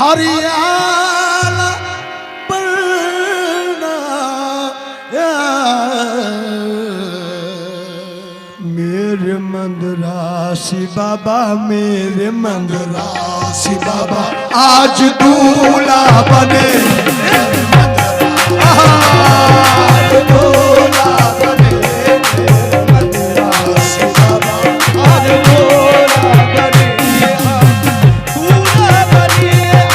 हरियाला पलना मेरे मंदरासी बाबा, मेरे मंदरासी बाबा आज दूल्हा बने, आज दूल्हा बने मंदरासी बाबा, आज दूल्हा बने, दूल्हा बने,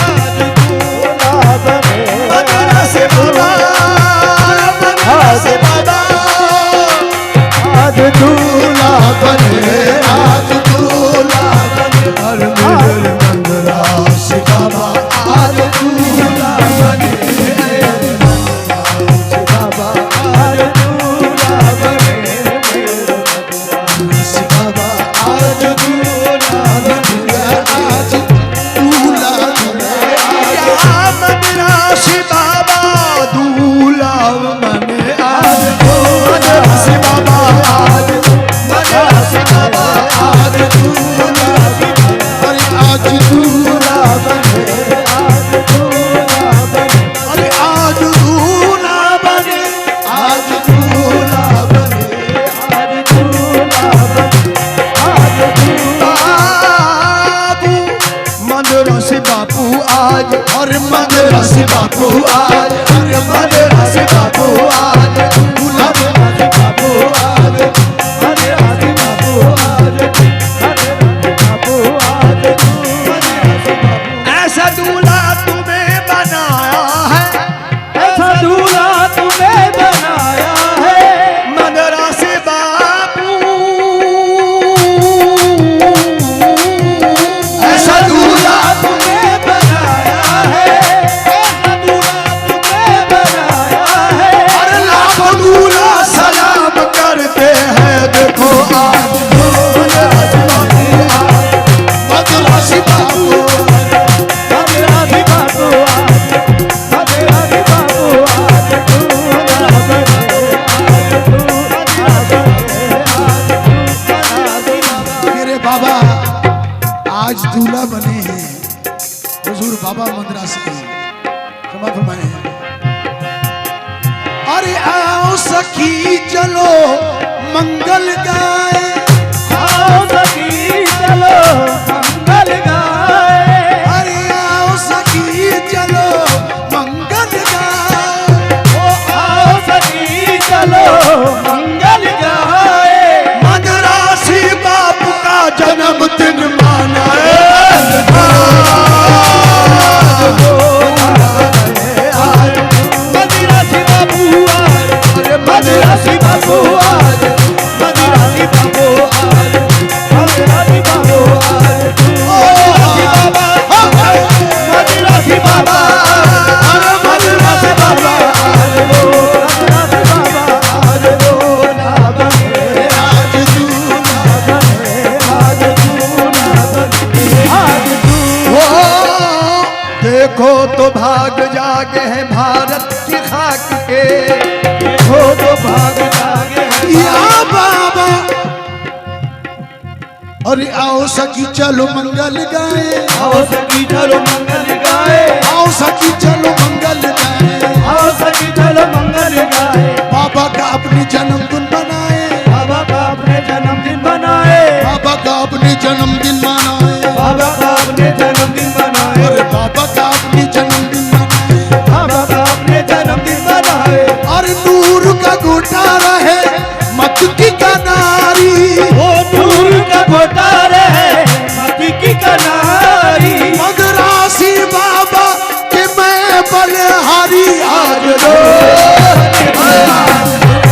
आज दूल्हा बने मंदरासी बाबा, मंदरासी बाबा आज दूल्हा बने, आज दूल्हा बने, हर मेरे मंदरासी बाबा आज दूल्हा बने, मंदरासी बाबा आज दूल्हा बने, मंदरासी बाबा आज दूल्हा बने, आज दूल्हा बने, मंदरासी बाबा दूल्हा बने, आज मंदरासी बाबा आज मंदरासी बाबा आज दूल्हा बने, आज दूल्हा बने, आज दूल्हा बने, अरे आज दूल्हा बने, आज दूल्हा बने, आज दूल्हा बने, आज बाबू मंदरासी बापू आज, अरे मंदरासी बापू आज, अरे मंदरासी बापू आज दूल्हा मंदरासी बापू आज, मंदरासी बापू आज, मंदरासी बापू आज, मंदरासी बापू। ऐसा दूल्हा तुम्हें बनाया है, ऐसा दूल्हा तुम्हें बनाया है मंदरासी बापू, ऐसा दूल्हा तुम्हें बनाया है, ऐसा दूल्हा तुम्हें बनाया है, अरे लाखों दूल्हा सलाम करते हैं, देखो आज मंदरासी बापू, मंदरासी बापू आज, मंदरासी बापू आज दूल्हा बने, आज दूल्हा बने, आज दूल्हा। मेरे बाबा आज दूल्हा बने हैं, हुजूर बाबा मंदरासी क्षमा फरमाए हैं। अरे आओ सखी चलो मंगल गाए, आओ सखी चलो मंगल गाए, अरे आओ सखी चलो मंगल गाए, ओ आओ सखी चलो मंगल गाए, मंदरासी बापू का जन्मदिन मनाए, मंदरासी बापू आज, अरे मंदरासी बापू आज, मंदरासी बापू आज, मंदरासी बापू आज, मंदरासी बाबा, मंदरासी बाबा, अरे मंदरासी बाबा आज, मंदरासी बाबा आज दूल्हा बने, आज दूल्हा बने, आज दूल्हा बने, आज दूल्हा। देखो तो भाग जागे हैं भारत की खाक के, देखो तो भाग जागे हैं या बाबा, अरे आओ सखी चलो मंगल गाए, आओ सखी चलो मंगल गाए, आओ सखी चलो मंगल गाए, आओ सखी चलो मंगल गाए, बाबा का अपने जन्मदिन बनाए, बाबा का अपने जन्मदिन बनाए, बाबा का अपने जन्मदिन मनाए, बाबा का अपने जन्मदिन बनाए, अरे बाबा का अपने जन्मदिन बनाए, बाबा का अपने जन्मदिन बनाए, और नूर का घोटा रहे मत की कनारी, ओ नूर का घोटा रहे मत की कनारी, मंदरासी बाबा के मैं बलिहारी आज रो,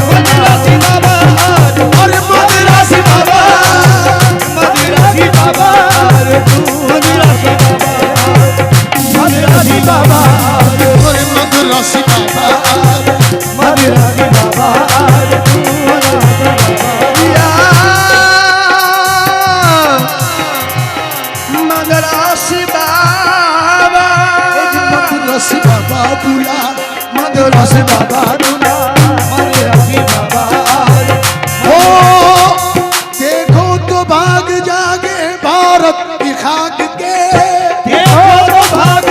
मंदरासी बाबा आज, अरे मंदरासी बाबा, मंदरासी बाबा आज, मंदरासी बाबा आज, मंदरासी बाबा आज, अरे मंदरासी बाबा आज, मंदरासी बाबा आज, मंदरासी बाबा, मंदरासी बाबा दूल्हा, मंदरासी बाबा दूल्हा, मंदरासी बाबा आज, हो देखो तो भाग जागे भारत की खाक के, देखो तो भाग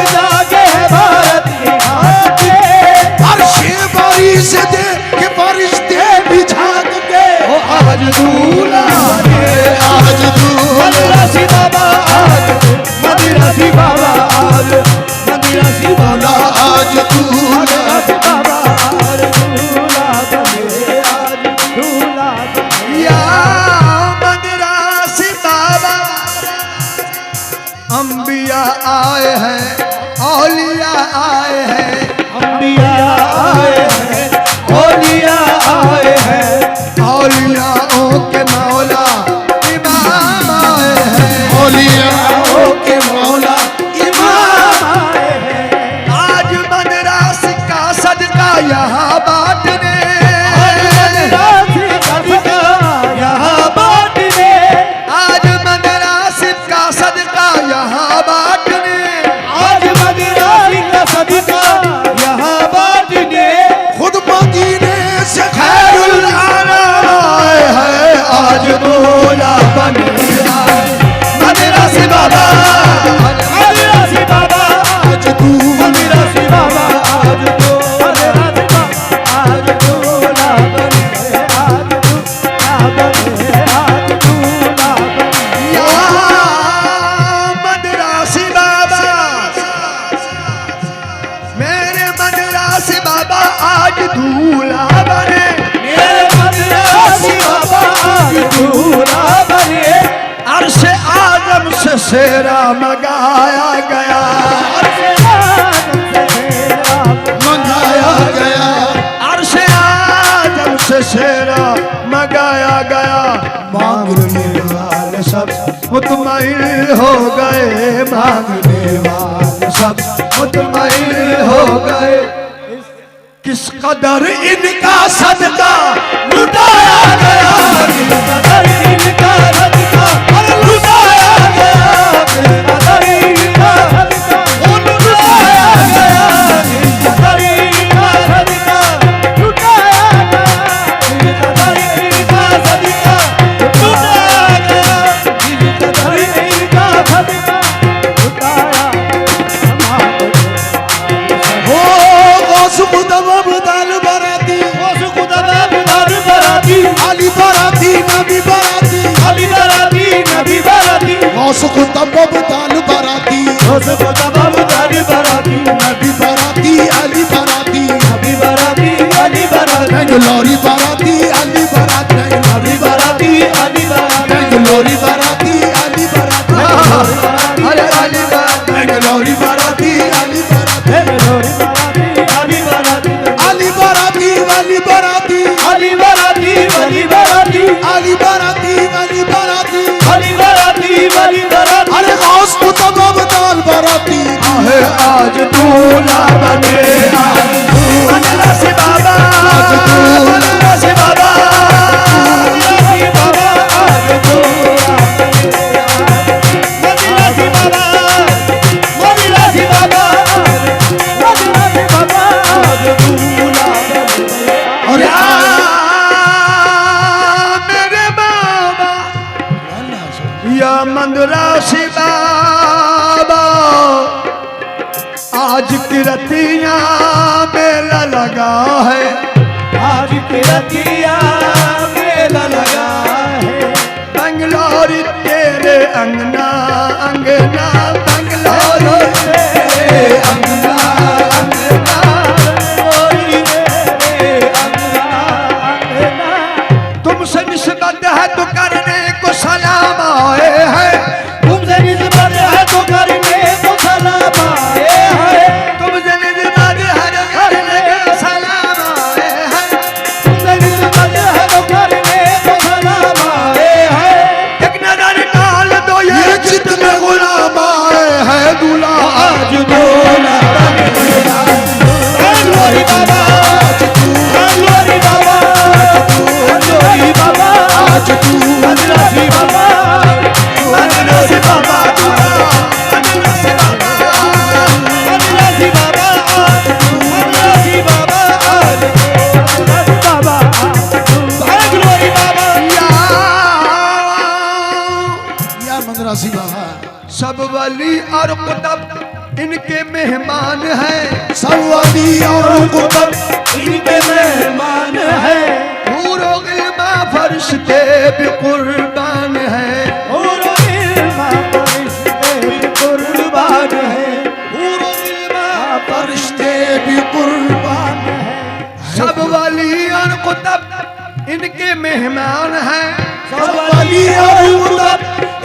हैं, औलिया आए हैं, अंबिया आए हैं, औलिया आए हैं, औलियाओं के मौला इमाम आए हैं, औलियाओं के मौला इमाम आए हैं। आज मदरास का सदका यहाँ बांटने, मदरास सदका यहाँ बांटने, आज मदरास का सदका यहाँ बांटने, आज मदरास का सदका यहाँ बांटने, खुद मदीने से खैरुल आलम आए हैं, आज दूल्हा बन आए मदरास बाबा, मदरास बाबा, आज दूल्हा मदरास बाबा, आज तो मदरास बाबा, आज दूल्हा बने, आज दूल्हा बने, आज दूल्हा बने। या मदरासी बाबा, मेरे मदरासी बाबा आज दूल्हा बने, मेरे मदरास बाबा आज दूल्हा बने, अर्श आजम से शेरा मंगाया गया, मंगाया गया, अर्श आजम से शेरा मंगाया गया, मांगने वाले सब मुतमईन हो गए, मांगने वाले सब मुतमईन हो गए। किस कदर इनका सदका लुटाया गया, किस कदर इनका सदका लुटाया गया, किस कदर इनका सदका लुटाया गया, किस कदर इनका सदका लुटाया गया, किस कदर इनका सदका लुटाया गया, किस कदर इनका सदका लुटाया। हो गौस खुदम दाल बराती, गौस खुदा दाल बराती, अली बराती, नबी बराती, अली बराती, नबी बराती, गौस खुदम दाल बराती, गौस खुदा दाल बराती, नबी बराती, अली बराती, नबी बराती, अली बराती, बेंगलोरी बराती, अली बराती, नबी बराती, अली बराती, बेंगलोरी बराती, अली बराती, अरे अली बराती, बेंगलोरी बराती, अली बराती, बेंगलोरी बराती, अली बराती, अली बराती, अली बराती, अली बराती, अली बराती, अली बराती, अली बराती, अली बराती, अली बराती। अरे गौस खुदम दाल बराती है, आज दूल्हा बने, आज मदरास बाबा, आज मदरास बाबा, मदरासी बाबा आज दूल्हा मदरासी बाबा, मदरासी बाबा, मदरासी बाबा आज दूल्हा और मेरे बाबा या मदरासी बाबा, आज की रतियां मेला लगा है, आज की रतिया मेला लगा है, बंगलोरी तेरे अंगना अंगना, बंगलोरी तेरे अंगना अंगना, गोरी मेरे अंगना अंगना, तुमसे निस्बत है तो करने को सलाम आए हैं, तुमसे निस्बत है तो करने को सलाम आए हैं, तुमसे निस्बत है तो करने को सलाम आए हैं, तुमसे निस्बत है तो करने को सलाम आए हैं। एक नजर डाल दो ये जितने गुलाम आए हैं, दूल्हा आज दूल्हा बने, गोरी बाबा, गोरी बाबा, गोरी बाबा, आज तू मदरासी बाबा, मदरासी बाबा, मदरासी बाबा, मदरासी बाबा, मदरासी बाबा, मदरासी बाबा, गोरी बाबा। या मदरासी बाबा, सब वली और कुतुब इनके मेहमान हैं, सब वली और कुतुब इनके मेहमान है, हूरो गिल्मा फरिश्ते भी कुर्बान हैं, हूरो गिल्मा फरिश्ते भी कुर्बान है, हूरो गिल्मा फरिश्ते भी कुर्बान हैं, सब वली और कुतुब इनके मेहमान हैं, सब वली और कुतुब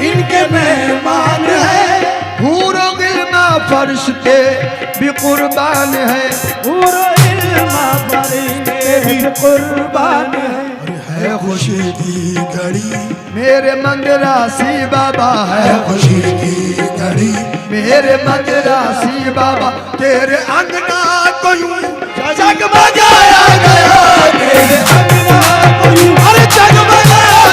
इनके मेहमान हैं, हूरो गिल्मा फरिश्ते भी कुर्बान है, पूरा इल्म फरिश्ते भी कुर्बान है खुशी की घड़ी मेरे मंदरासी बाबा, है खुशी की घड़ी मेरे मंदरासी बाबा। तेरे अंगना को यूं जगमगाया गया, तेरे अंगना को यूं अरे जगमगाया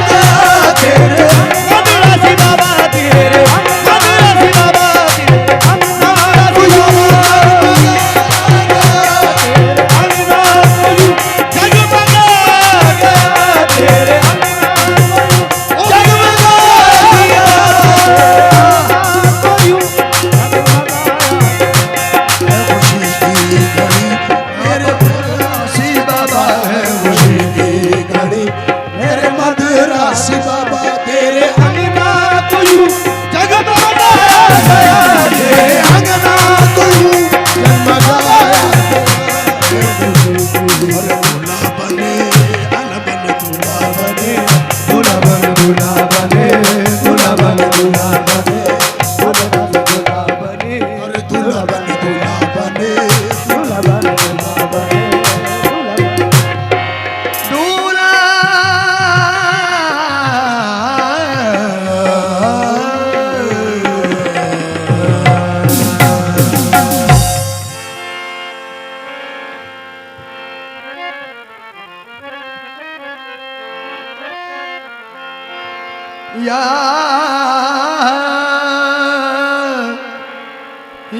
गया, तेरे मंदरासी बाबा, तेरे मंदरासी बाबा, तेरे अंगना को यूं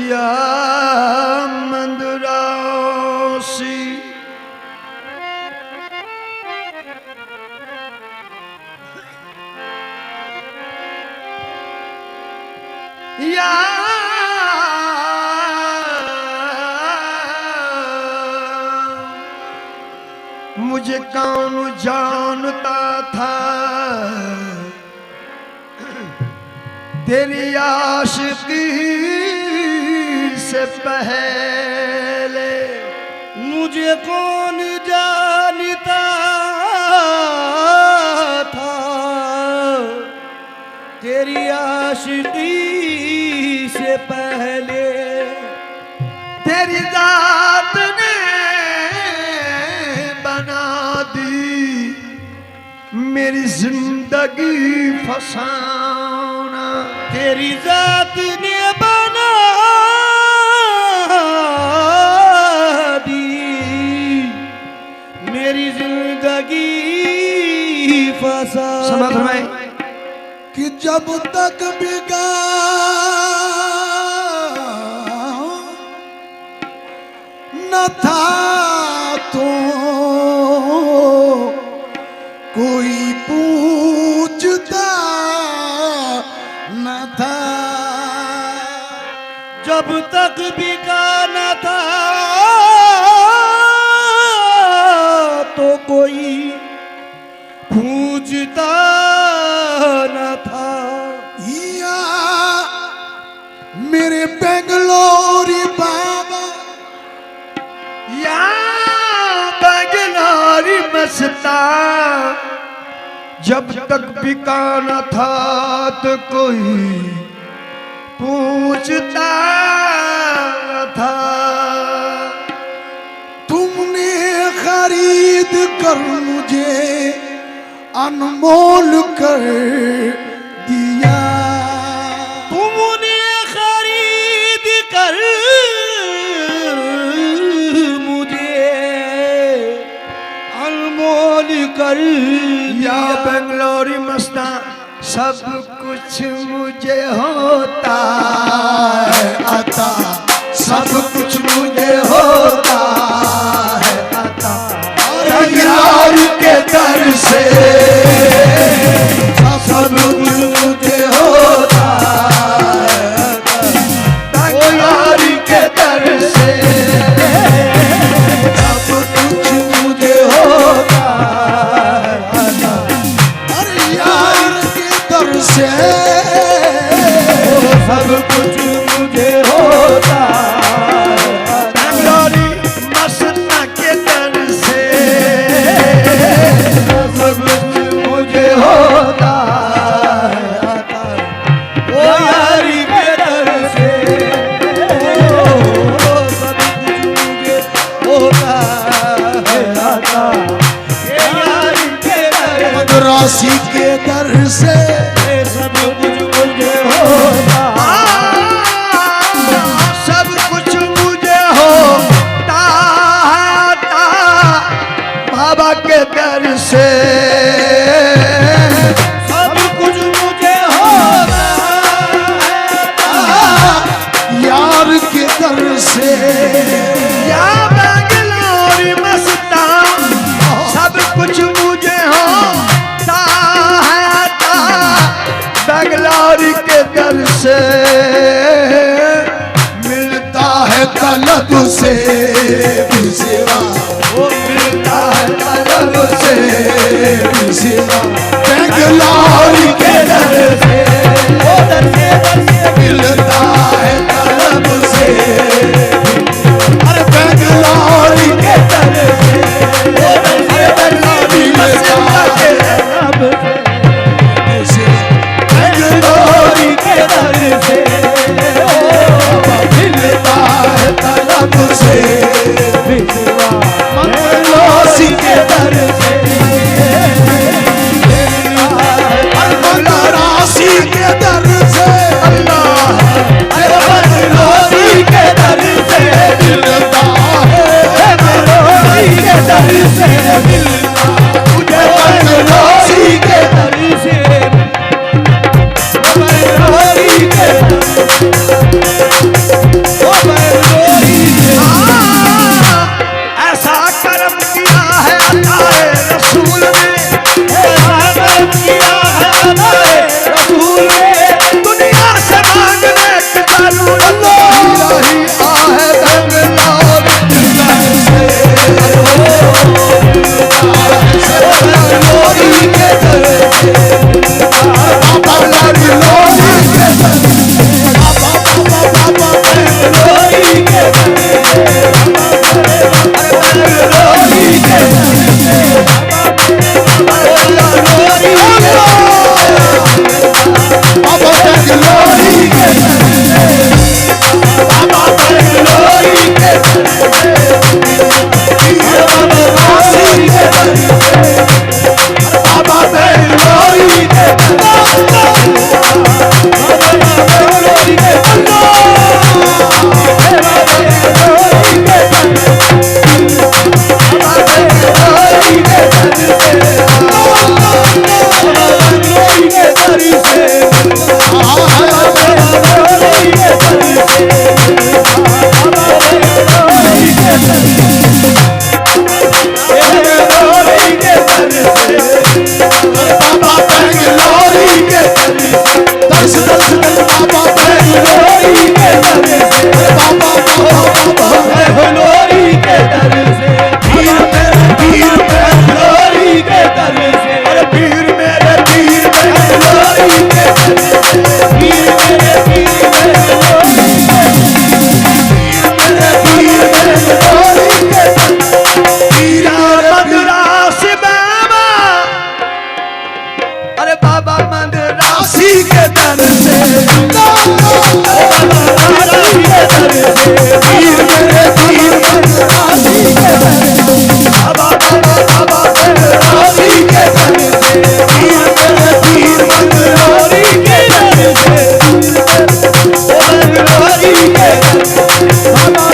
या मंदरासी या मुझे कौन जानता था तेरी आशिकी से पहले, मुझे कौन जानता था तेरी आशिकी से पहले। तेरी जात ने बना दी मेरी जिंदगी फसाना, तेरी जात ने बना दी मेरी जिंदगी फसा। समझ में कि जब तक बिगा न था तो कोई पूछता न था, जब तक बिका न था तो कोई पूछता न था। या मेरे बेंगलोरी बाबा, या बगलारी मस्ता, जब तक बिका न था तो कोई पूछता न था। तुमने खरीद कर मुझे अनमोल कर दिया, तुमने खरीद कर मुझे अनमोल कर या बेंगलोरी मस्ता, सब कुछ मुझे होता है आता, सब कुछ मुझे होता है आता, यार के दर से सब कुछ मुझे होता है आता, यार के दर से सब कुछ मुझे होता है आता, यार के दर से सब कुछ मुझे होता। बेंगलोरी मस्ता के दर से सब कुछ मुझे होता है आता, वो यारी के दर से तलब से भी सिवा, वो मिलता है तलब से भी सिवा, बेंगलोर के दर से, वो दर से मिलता है तलब से, अरे बेंगलोर के दर से, वो दर से मिलता है तलब से, बेंगलोर के दर से, मिलता है तलब से, विश्वा मंगलोसी के दर से, राशि के दर से, मंगलोसी के दर से, मिलता है मंगलोसी के दर से मिलता, मुझे मंगलोसी के दर से, मंगलोसी के ऐसा कर्म किया है अल्लाह रसूल ने, ऐसा कर्म किया है अल्लाह रसूल ने, दुनिया से मांगने की जरूरत इलाही आहे बेंगलोर के दर से, मंगलोसी के दर से, बाबा मंगलोसी के दर से, बाबा मंगलोसी के दर से, मंगलोसी के दर से, मंगलोसी के बाबा बेंगलोरी के बाबा मंगलोसी के दर से, मंगलोसी के दर से, बाबा बेंगलोरी के मंगलोसी के बाबा बेंगलोरी के दर से, बाबा बेंगलोरी के बाबा बाबा मंगलोरी के दर से, पीर मेरे पीर मंगलोरी के दर से, पीर मेरे पीर बेंगलोरी के पीर मेरे पीर मंगलोरी मेरे पीर बेंगलोरी के पीर मदरास बाबा, अरे बाबा मदरास राशि के दर से, मंगलोरी के दर से, पीर मेरे पीर राशि के दर से, बाबा बाबा मंगलोरी के दर से, पीर मेरे पीर मंगलोरी के दर से, मंगलोरी के दर से, बाबा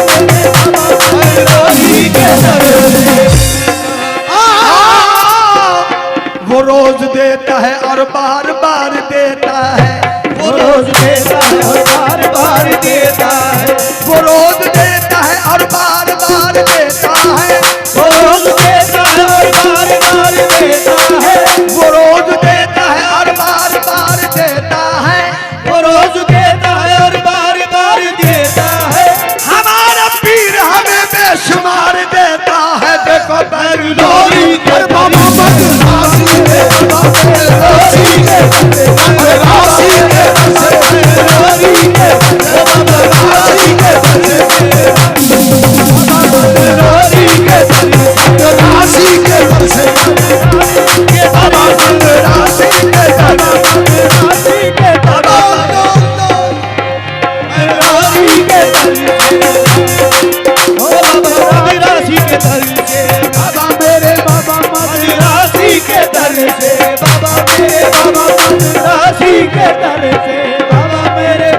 मंगलोरी के दर से, वो रोज देता है और बार बार देता है, वो रोज देता है और बार बार देता है, वो रोज देता है और बार बार देता है, वो रोज देता है और बार बार देता है, वो रोज देता है और बार बार देता है, वो रोज देता है और बार बार देता है, हमारा पीर हमें बेशुमार देता है। देखो मंगलोरी के बाबा राशि के मंगलोरी के राशि के दर से, मंगलोरी के राशि के दर से, मंगलोरी के राशि के दर से, बाबा मंगलोरी के मंगलोरी के बाबा मंगलोरी के ओ बाबा राशि के दर से, बाबा मेरे बाबा राशि के दर से, बाबा मेरे बाबा राशि के दर से, बाबा मेरे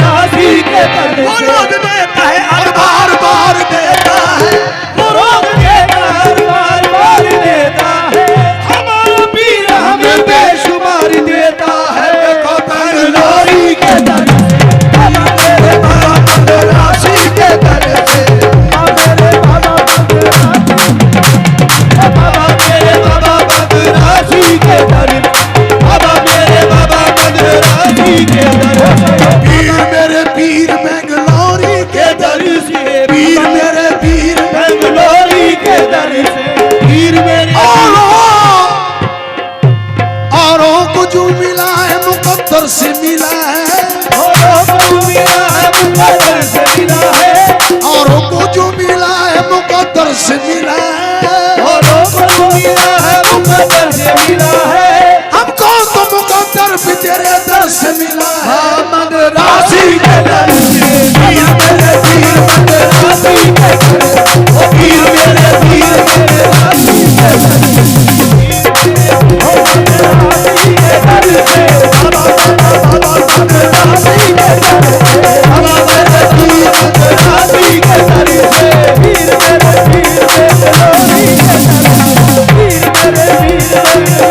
राशि के दर वो से, रोज देता है और बार बार देता है, वो रोज देता है और बार बार देता है, हमारा पीर हमें बेशुमार देता है। देखो मंगलोरी के दर से, बाबा मेरे बाबा राशि के दर से, मेरे बाबा बाबा मेरे बाबा राशि के दर, बाबा मेरे बाबा राशि के दर, पीर मेरे पीर बेंगलोरी के दर दर्श मिला औरों को मिला है मुकद्दर से मिला है, हमको तो मुकद्दर भी तेरे दर्श मिला मद राशि के दर से पीर मेरे पीर मद राशि के दर से, ओ पीर मेरे पीर मेरे राशि के दर से, ओ मद राशि के दर से, बाबा बाबा मद राशि के दर से, बाबा मेरे पीर मद राशि के दर से, पीर मेरे पीर मेरे राशि के दर से, पीर मेरे पीर मेरे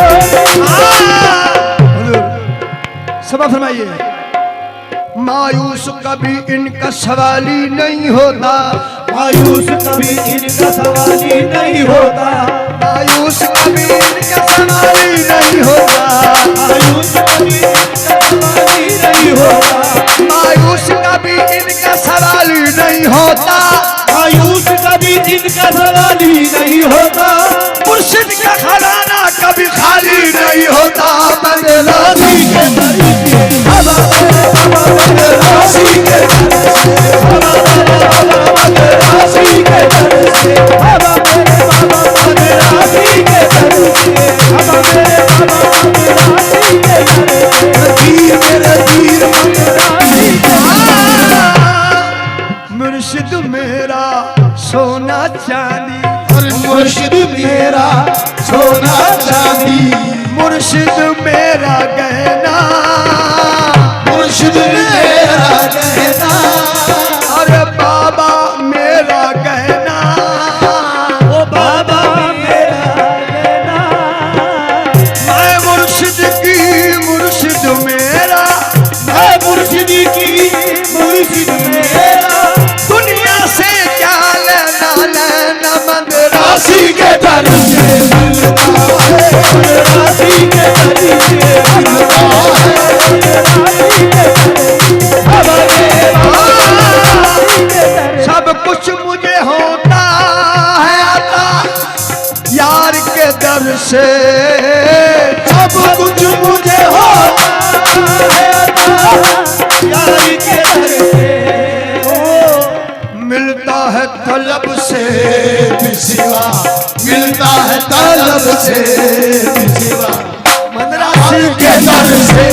सभा फरमाइए। मायूस कभी इनका सवाल ही नहीं होता, मायूस कभी इनका सवाल ही नहीं होता, मायूस कभी इनका सवाल ही नहीं होता, मायूस कभी इनका सवाल ही नहीं होता, मायूस कभी इनका सवाल ही नहीं होता, मायूस कभी इनका सवाल ही नहीं होता, मुर्शिद का खजाना कभी खाली नहीं होता, मद राशि के दर से, बाबा मेरे राशि के दर से, बाबा मद राशि के दर से, बाबा मेरे बाबा मद राशि के दर से, बाबा मेरे बाबा मद राशि के दर से, पीर मेरे पीर मद राशि के दर से। मुर्शिद मेरा सोना चांदी, और मुर्शिद मेरा सोना चांदी, मुर्शिद मेरा गहना, मुर्शिद मेरा गहना, अरे बाबा मेरा गहना, ओ बाबा मेरा गहना, मैं मुर्शिद की मुर्शिद मेरा, मैं मुर्शिद की मुर्शिद मेरा, दुनिया से क्या लेना लेना मद राशि के दर से मिलता है, मद राशि के दर से मिलता है, राशि के दर से, बाबा राशि के दर से। सब कुछ मुझे होता है आता यार के दर से, सब कुछ मुझे होता है आता यार के दर से, मिलता है तलब से भी सिवा, मिलता है तलब से भी सिवा, मद राशि के दर से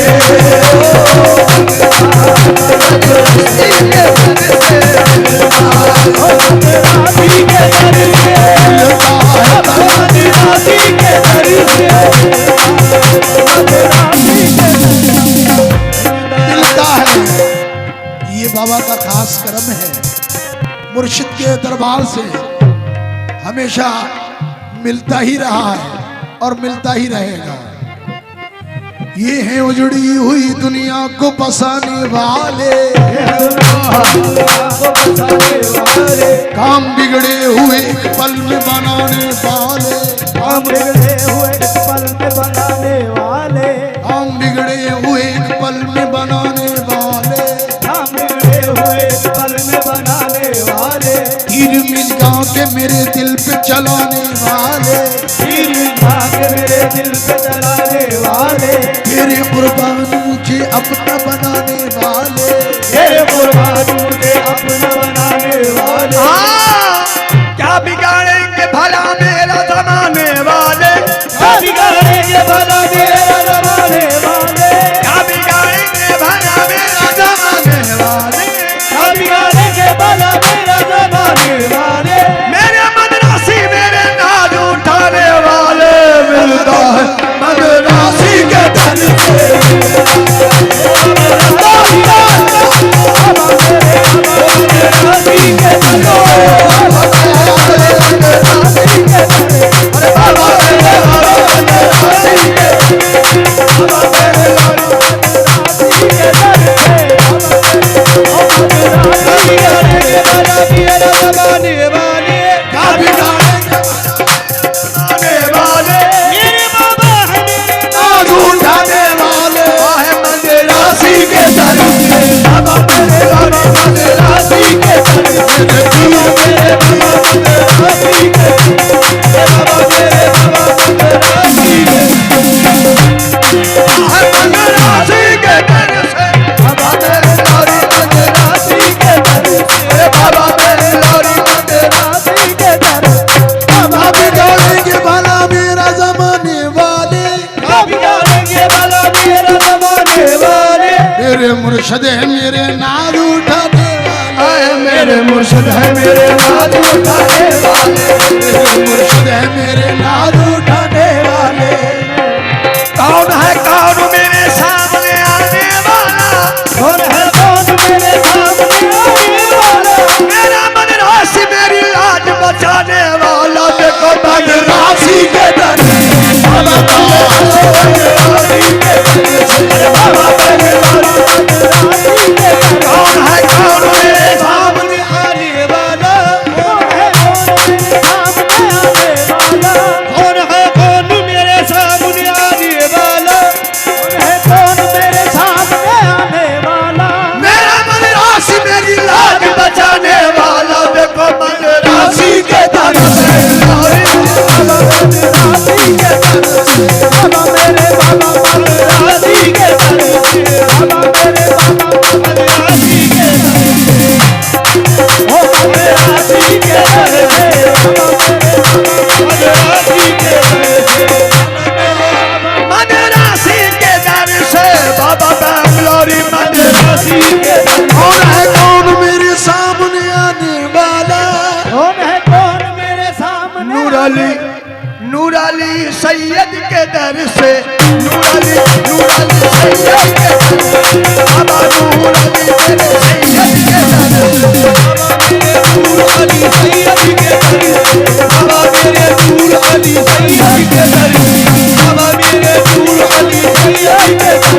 मिलता है। ये बाबा का खास कर्म है, मुर्शिद के दरबार से हमेशा मिलता ही रहा है और मिलता ही रहेगा। ये हैं उजड़ी हुई दुनिया को बसाने वाले, काम बिगड़े हुए एक पल में बनाने वाले, हम बिगड़े हुए इस पल में बनाने वाले, काम बिगड़े हुए एक पल में बनाने वाले, हम बिगड़े हुए इस पल में बनाने वाले, तीर मिलगा के मेरे दिल पे चलाने वाले, तीर भाग मेरे दिल पे चलाने वाले, तेरे कुर्बान मुझे अपना बनाने वाले, तेरे कुर्बान मुझे अपना बनाने वाले। क्या बिगाड़ेंगे भला मेरा जमाने वाले, क्या बिगाड़ेंगे भला मेरा जमाने वाले, क्या बिगाड़ेंगे भला मेरा जमाने वाले, क्या बिगाड़ेंगे भला मेरा जमाने वाले, मेरे मद राशि मेरे नाज उठाने वाले, मिलता है मद राशि के दर से, मेरे मुर्शिद है मेरे नाद उठाने वाले, मुर्शिद है मेरे नाद उठाने वाले। कौन है कौन मेरे सामने आने वाला, कौन है कौन मेरे सामने आने वाला, मेरा मन राशि मेरी लाज बचाने वाला। देखो मन राशि के दर कौन है कौन मेरे सामने आने वाला, कौन है कौन मेरे सामने आने वाला, कौन है कौन मेरे सामने आने वाला, कौन है कौन मेरे सामने आने वाला, मेरा मन राशि मेरी लाज बचाने वाला। देखो मन राशि के दर से बाबा मेरे बाबा मन राशि के दर से, बाबा मेरे बाबा मन राशि के दर से, ओ मन राशि के दर से, मन राशि के दर से बाबा बैंगलोरी मन राशि के दर। कौन है कौन मेरे सामने आने वाला, कौन है कौन मेरे सामने नूर अली सैयद के दर से, नूर अली सैयद के दर से, बाबा नूर अली मेरे सैयद के दर से, नूर अली सैयद के दर से, बाबा मेरे नूर अली सैयद के दर से, बाबा मेरे नूर अली सैयद के दर से,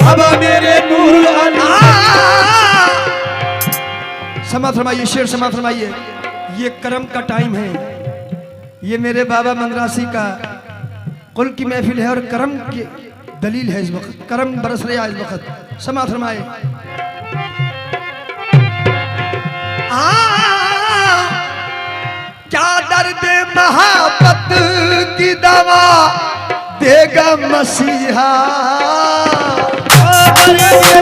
बाबा मेरे नूर अली। समाप्त फरमाइए, शेर समाप्त फरमाइए। ये करम का टाइम है, ये मेरे बाबा मंदरासी का कुल की महफिल है और करम की दलील है। इस वक्त करम बरस रहा है। इस वक्त समाप्त फरमाए। क्या दर्द महाबत की दवा देगा मसीहा,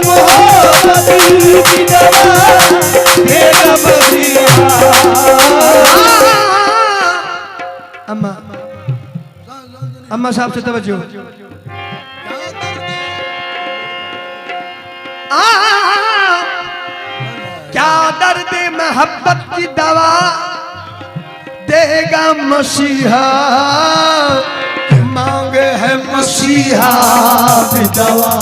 मोहब्बत की दवा देगा मसीहा। अम्मा साहब से तवज्जो। क्या दर्द मोहब्बत की दवा देगा मसीहा, मांगे है मसीहा भी दवा,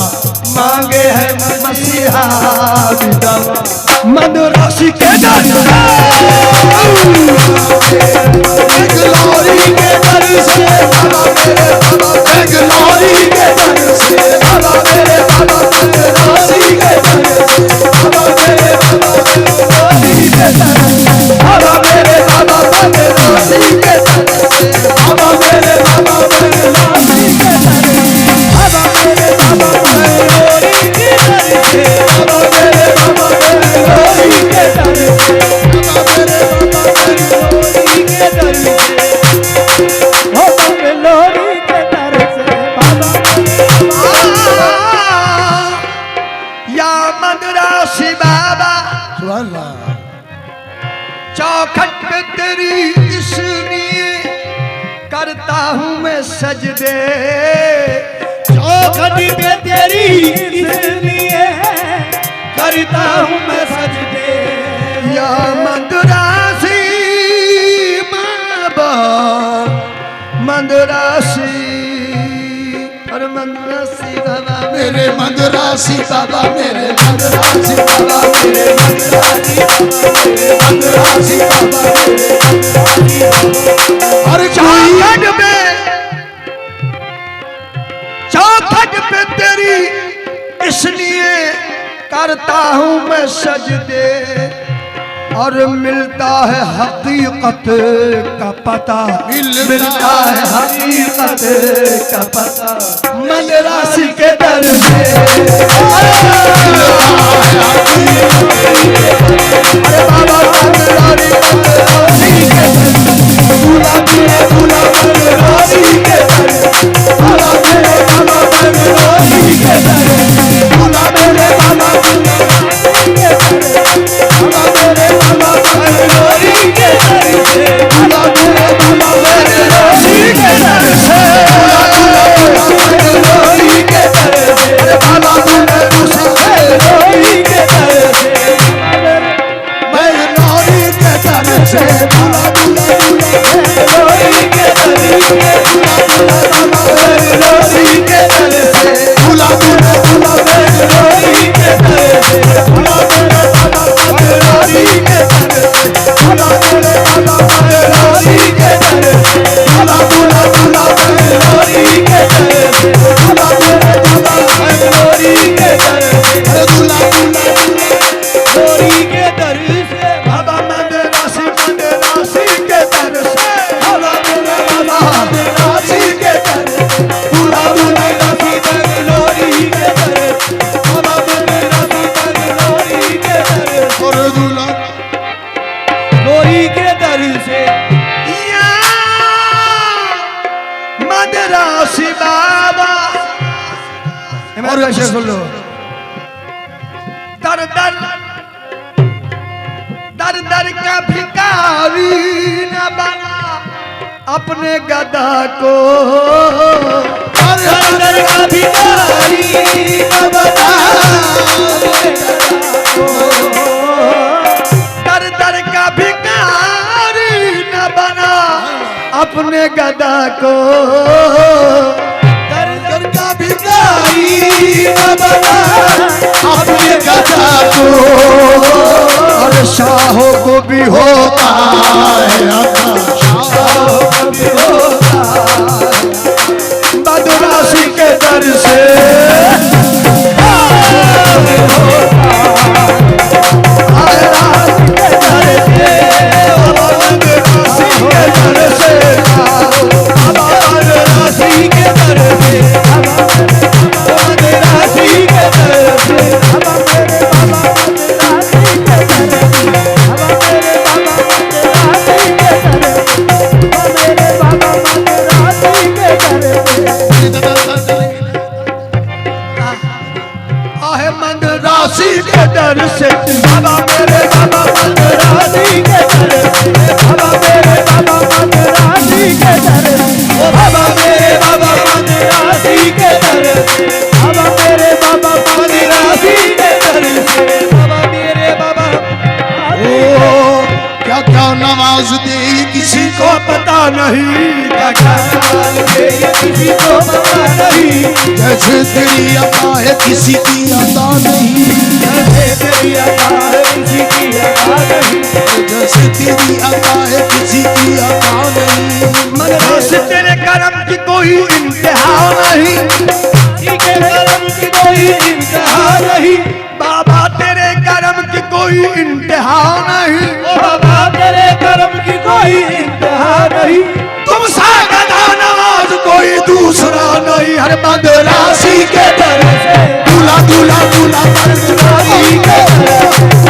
मांगे है मसीहा भी दवा। मन राशि के दर बैंगलोरी के दर से, बाबा मेरे बाबा बैंगलोरी के दर से, बाबा मेरे बाबा बैंगलोरी के दर से, बाबा मेरे बाबा बैंगलोरी के दर से, बाबा मेरे बाबा बैंगलोरी के दर से, बाबा मेरे बाबा बैंगलोरी के दर से, बाबा मेरे बाबा बैंगलोरी के दर से, बाबा मेरे बाबा बैंगलोरी के दर से, बाबा मेरे बाबा बैंगलोरी के दर से, हो बंगलोरी के दर से, बाबा या मदरासी बाबा सुभान अल्लाह। चौखट पे तेरी इसलिए करता हूँ मैं सजदे, चौखट पे तेरी इसलिए करता हूँ मैं सजदे। या मदरासी बाबा मदरासी और मदरासी बाबा मेरे मदरासी बाबा, मेरे मदरासी बाबा, मेरे मदरासी बाबा, मेरे मदरासी बाबा, मेरे मदरासी बाबा। हर कोई चौखट पे तेरी इसलिए करता हूँ मैं सजदे, और मिलता है हकीकत का पता, मिलता है हकीकत का पता मन राशि के दर से। अरे बाबा मंगलारी मंगलारी के दर, दूल्हा मेरे दूल्हा मंगलारी के दर, दूल्हा मेरे बाबा मंगलारी के दर, दूल्हा मेरे बाबा मंगलारी के दर, दूल्हा मेरे बाबा मंगलारी के दर से, दूल्हा मेरे बाबा मंगलारी के दर से, मंगलारी के दर से, अरे बाबा मंगलारी के दर से। से दूल्हा दूल्हा लोरी के दर से लोरी के दर से दूल्हा दूल्हा दूल्हा लोरी के दर से लोरी के दर से लोरी के दर से दूल्हा दूल्हा दूल्हा लोरी के दर से लोरी के दर से दूल्हा लोरी के दर से बाबा मदरासी के दर से बाबा राशि के दर दूल्हा दूल्हा राशि दर लोरी के दर बाबा राशि दर लोरी के दर और दूल्हा लोरी के दर से या मदरासी बाबा और कैसे सुन लो दर दर दर दर का भिखारी न बना अपने गदा को अंदर का भिखारी न बना दर दर का भिखारी न बना अपने गदा को दर दर का भिखारी न बना अपने गदा को और शाहों को भी होता है मदरासी के दर से मदरासी के दर से बाबा मेरे बाबा मदरासी के दर से बाबा मेरे बाबा मदरासी के दर से ओ बाबा मेरे बाबा मदरासी के दर से बाबा मेरे बाबा मदरासी के दर से बाबा मेरे बाबा ओ क्या क्या नवाज दे किसी को पता नहीं क्या क्या नवाज दे ये किसी को पता नहीं जैसे तेरी अता है किसी की अता नहीं जैसे तेरी अता है किसी की अता नहीं जैसे तेरी अता है किसी की अता नहीं मदरासी तेरे करम की कोई इंतहा नहीं के करम की कोई इंतहा नहीं बाबा तेरे करम की कोई इंतहा नहीं ओ बाबा तेरे करम की कोई इंतहा नहीं तुम सा गदा नवाज कोई दूसरा नहीं हर मदरासी के दर से दूल्हा दूल्हा दूल्हा मदरासी के दर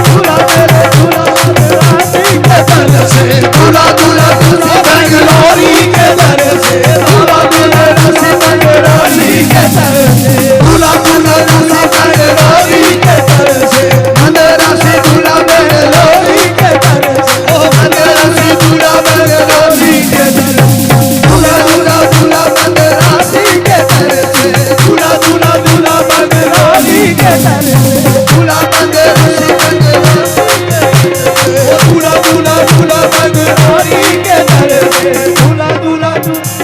दूल्हा मेरे दूल्हा मदरासी के दर से दूल्हा दूल्हा दूल्हा बेंगलोरी के दर से बाबा मदरासी मदरासी के दर से दूल्हा दूल्हा दूल्हा बेंगलोरी के दर से मदरासी दूल्हा बेंगलोरी के दर से ओ मदरासी दूल्हा बेंगलोरी के दर दूल्हा दूल्हा दूल्हा मदरासी के दर से दूल्हा दूल्हा दूल्हा बेंगलोरी के दर से दूल्हा मदरासी बेंगलोरी के दर से ओ दूल्हा दूल्हा दूल्हा बेंगलोरी के दर से दूल्हा दूल्हा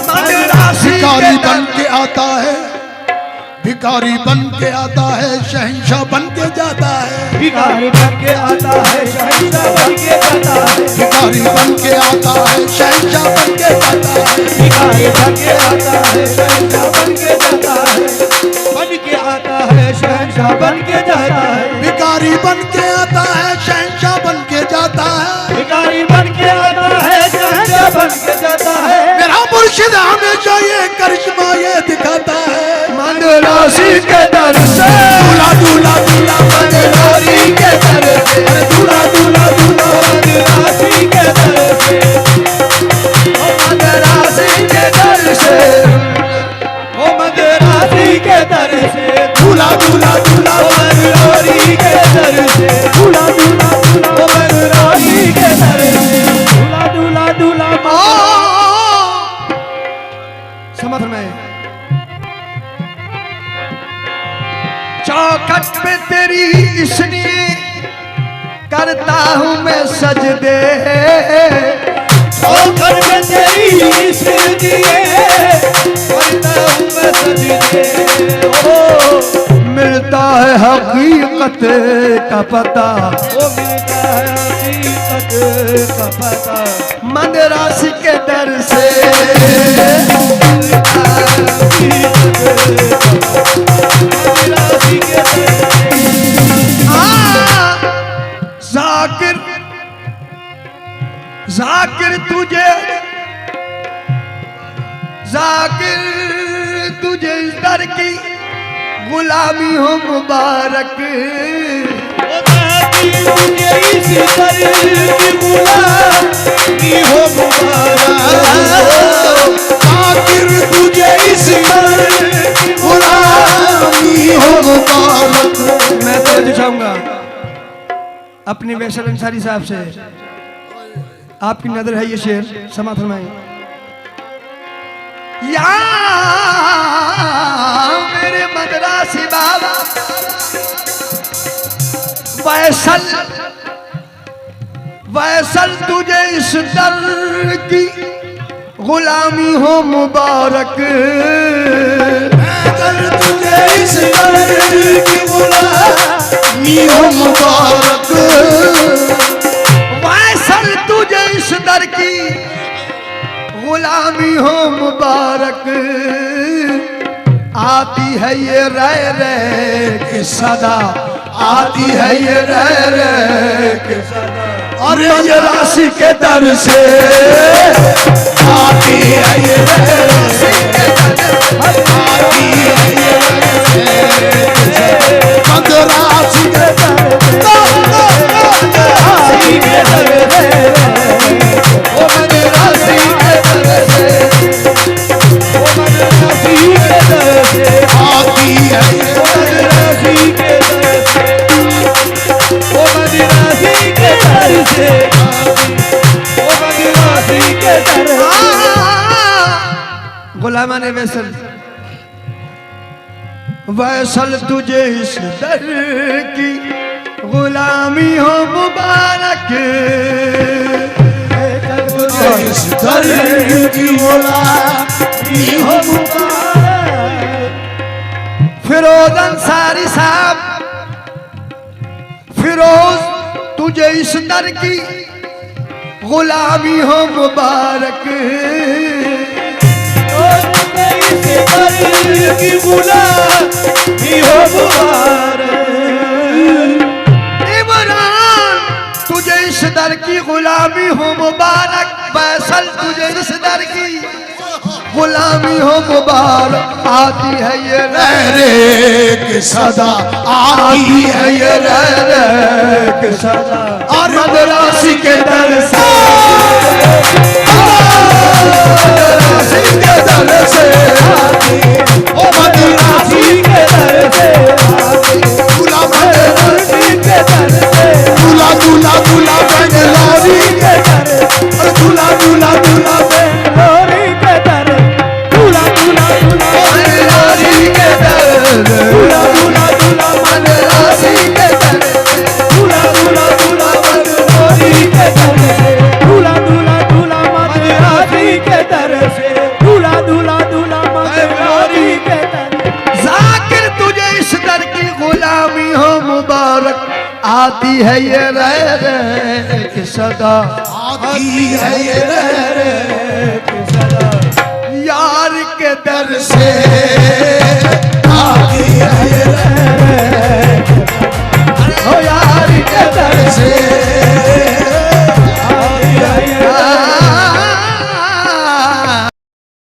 मदरासी भिखारी बन के आता है भिखारी बन के आता है शहंशाह बन के जाता है भिखारी बन के आता है शहंशाह बन के जाता है भिखारी बन के आता है शहंशाह बन के जाता है भिखारी बन के आता है शहंशाह बन के जाता है बन के आता है शहंशाह बन के जाता है भिखारी बन के आता है शहंशाह बन के जाता है भिखारी बन के आता है शहंशाह बन के जाता है मेरा मुर्शिद हमेशा ये करिश्मा ये दिखाता है मदरासी के दर से दूल्हा दूल्हा दूल्हा मदरासी के दर से अरे दूल्हा दूल्हा दूल्हा मदरासी के दर से ओ मदरासी के दर से ओ मदरासी के दर से दूल्हा दूल्हा दूल्हा ओ मदरासी के दर से दूल्हा दूल्हा दूल्हा ओ मदरासी के दर से दूल्हा दूल्हा दूल्हा समझ में चौखट पे तेरी इसनी मैं सजदे, ठोकर में तेरी सिर दिए करता हूँ मैं सजदे। ओ मिलता है हकीकत का पता, वो मिलता है हकीकत का पता, मदरास के दर से। मिलता है हकीकत का पता, मदरासी के दर से। जाकिर जाकिर तुझे इस दर की गुलामी हो मुबारक। ओ ताकि तुझे इस दर की गुलामी हो मुबारक, आखिर तुझे इस दर की गुलामी हो मुबारक। मैं तो चाहूंगा अपनी वैसल अंसारी साहब से, आपकी नजर है ये शेर, समा फरमाएं। या मेरे मदरासी बाबा वैसल तुझे इस दर की गुलामी हो मुबारक। अगर तुझे इस दर की गुलामी हो मुबारक, वैसल तुझे इस दर की गुलामी हो मुबारक। आती है ये रह रह के सदा, आती है ये रह रह के सदा, और ये राशि के दर से आती है ये राशि के दर से, आती है ये राशि के दर गुलामा ने वैसल तुझे इस दर की गुलामी हो मुबारक। इस दर की गुलामी हो मुबारक। फिरोज अंसारी साहब, फिरोज तुझे इस दर की गुलामी हो मुबारक। की गुलामी हो मुबारक। इमरान तुझे इस दर की गुलामी हो मुबारक। फैसल तुझे इस दर की गुलामी हो मुबारक। आती है ये रह रे के सदा, आती है ये रह रे के सदा, और मदरासी के दर से, मदरासी के दर से, ओ मदरासी के दर से, दूल्हा मदरासी के दर से, दूल्हा दूल्हा दूल्हा बेंगलोरी के दर, और दूल्हा दूल्हा दूल्हा बेंगलोरी के दर, दूल्हा दूल्हा दूल्हा बेंगलोरी के दर, दूल्हा दूल्हा दूल्हा मदरासी के दर, दूल्हा दूल्हा दूल्हा बेंगलोरी के दर, दूल्हा दूल्हा दूल्हा मदरासी के दर से, दूल्हा दूल्हा दूल्हा बेंगलोरी के दर। जाकिर तुझे इस दर की गुलामी हो मुबारक। आती है ये रह रह के सदा, आती है ये रह रह के सदा, यार के दर से